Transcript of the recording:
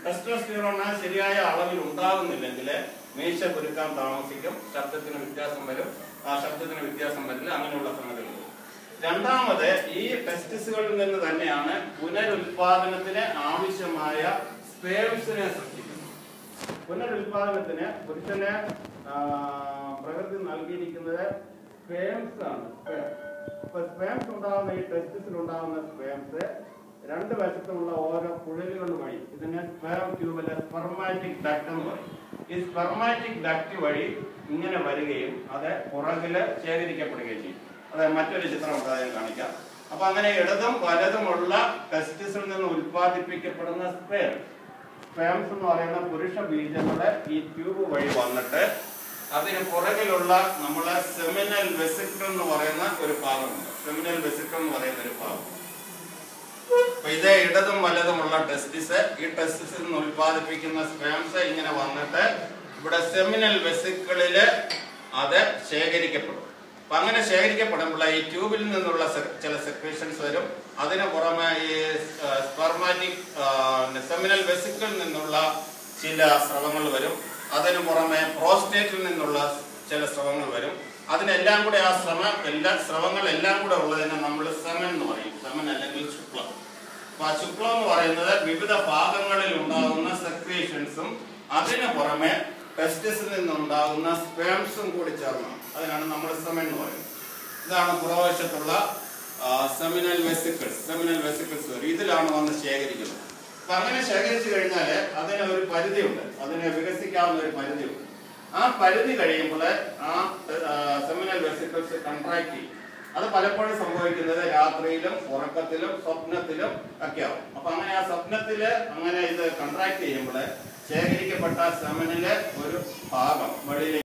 Testosterone ശരിയായ അളവിൽ ഉണ്ടാകുന്നില്ലെങ്കിൽ മീശ കുരുക്കാൻ താമസിക്കും, ശബ്ദത്തിന് വ്യത്യാസം വരും, ശബ്ദത്തിന് വ്യത്യാസം വരില്ല, അങ്ങനെയുള്ള സംഗതികൾ. രണ്ടാമത്, ഈ ടെസ്റ്റിസുകളിൽ നിന്ന് തന്നെയാണ് പുനരുൽപാദനത്തിന് ആവശ്യമായ സ്പേംസിനെ സൃഷ്ടിക്കുന്നത്. പുനരുൽപാദനത്തിന് പുരുഷന് പ്രകൃതി നൽകിയിരിക്കുന്നത് സ്പേംസ് ആണ്. സ്പേംസ് ഉണ്ടാകുന്ന ഈ ടെസ്റ്റിസിൽ ഉണ്ടാകുന്ന സ്പേംസ് രണ്ട് വശത്തുമുള്ള ഓരോ കുഴലുകൾ വഴി, ഇതിനെ സ്പെർം ട്യൂബിലെ സ്പെർമാറ്റിക് ഡക്ട് എന്ന് പറയും. ഈ സ്പെർമാറ്റിക് ഡക്ട് വഴി ഇങ്ങനെ വരികയും അത് പുറകില് ശേഖരിക്കപ്പെടുകയും ചെയ്യും. അതായത് മറ്റൊരു ചിത്രം ഉണ്ടാകാൻ കാണിക്കാം. അപ്പൊ അങ്ങനെ ഇടതും വലതുമുള്ള ടെസ്റ്റിസിൽ നിന്ന് ഉൽപ്പാദിപ്പിക്കപ്പെടുന്ന സ്പേംസ് എന്ന് പറയുന്ന പുരുഷ ബീജങ്ങള് ഈ ട്യൂബ് വഴി വന്നിട്ട് അതിന് പുറകിലുള്ള നമ്മളെ സെമിനൽ വെസിക്കിൾ എന്ന് പറയുന്ന ഒരു ഭാഗമുണ്ട്. സെമിനൽ വെസിക്കിൾ എന്ന് പറയുന്ന ഒരു ഭാഗം. അപ്പൊ ഇത് ഇടതും വലതുമുള്ള ടെസ്റ്റിസ്. ഈ ടെസ്റ്റിസിൽ നിന്ന് ഉൽപ്പാദിപ്പിക്കുന്ന സ്പേംസ് ഇങ്ങനെ വന്നിട്ട് ഇവിടെ സെമിനൽ വെസിക്കിളില് അത് ശേഖരിക്കപ്പെടും. അപ്പൊ അങ്ങനെ ശേഖരിക്കപ്പെടുമ്പോൾ ഈ ട്യൂബിൽ നിന്നുള്ള ചില സെക്രീഷൻസ് വരും. അതിന് പുറമെ ഈ സ്പെർമാറ്റിക് സെമിനൽ വെസിക്കിളിൽ നിന്നുള്ള ചില സ്രവങ്ങൾ വരും. അതിന് പുറമെ പ്രോസ്റ്റേറ്റിൽ നിന്നുള്ള ചില സ്രവങ്ങൾ വരും. അതിനെല്ലാം കൂടെ ആ സ്രവങ്ങൾ എല്ലാം കൂടെ ഉള്ളതിനെ നമ്മൾ സെമൻ എന്ന് പറയും. സെമൻ അല്ലെങ്കിൽ ശുക്ലം. അപ്പൊ ആ ശുക്ലം എന്ന് പറയുന്നത് വിവിധ ഭാഗങ്ങളിൽ ഉണ്ടാകുന്ന സെക്രീഷൻസും അതിന് പുറമെ ടെസ്റ്റിസിൽ നിന്നുണ്ടാകുന്ന സ്പേംസും കൂടി ചേർന്നാണ്. അതിനാണ് നമ്മൾ സെമൻ എന്ന് പറയുന്നത്. ഇതാണ് പുറവശത്തുള്ള സെമിനൽ വെസിക്കിൾസ്. സെമിനൽ വെസിക്കിൾസ് വരും. ഇതിലാണ് വന്ന് ശേഖരിക്കുന്നത്. അപ്പൊ അങ്ങനെ ശേഖരിച്ചു കഴിഞ്ഞാൽ അതിന് ഒരു പരിധിയുണ്ട്, അതിനെ വികസിക്കാവുന്ന ഒരു പരിധിയുണ്ട്. ആ പരിധി കഴിയുമ്പോൾ ആ സെമിനൽ വെസിക്കിൾസ് കൺട്രാക്ട് ചെയ്യും. അത് പലപ്പോഴും സംഭവിക്കുന്നത് രാത്രിയിലും ഉറക്കത്തിലും സ്വപ്നത്തിലും ഒക്കെ ആവും. അപ്പൊ അങ്ങനെ ആ സ്വപ്നത്തില് അങ്ങനെ ഇത് കൺട്രാക്ട് ചെയ്യുമ്പോൾ ശേഖരിക്കപ്പെട്ട സെമിനിലെ ഒരു ഭാഗം വെളിയിലേക്ക്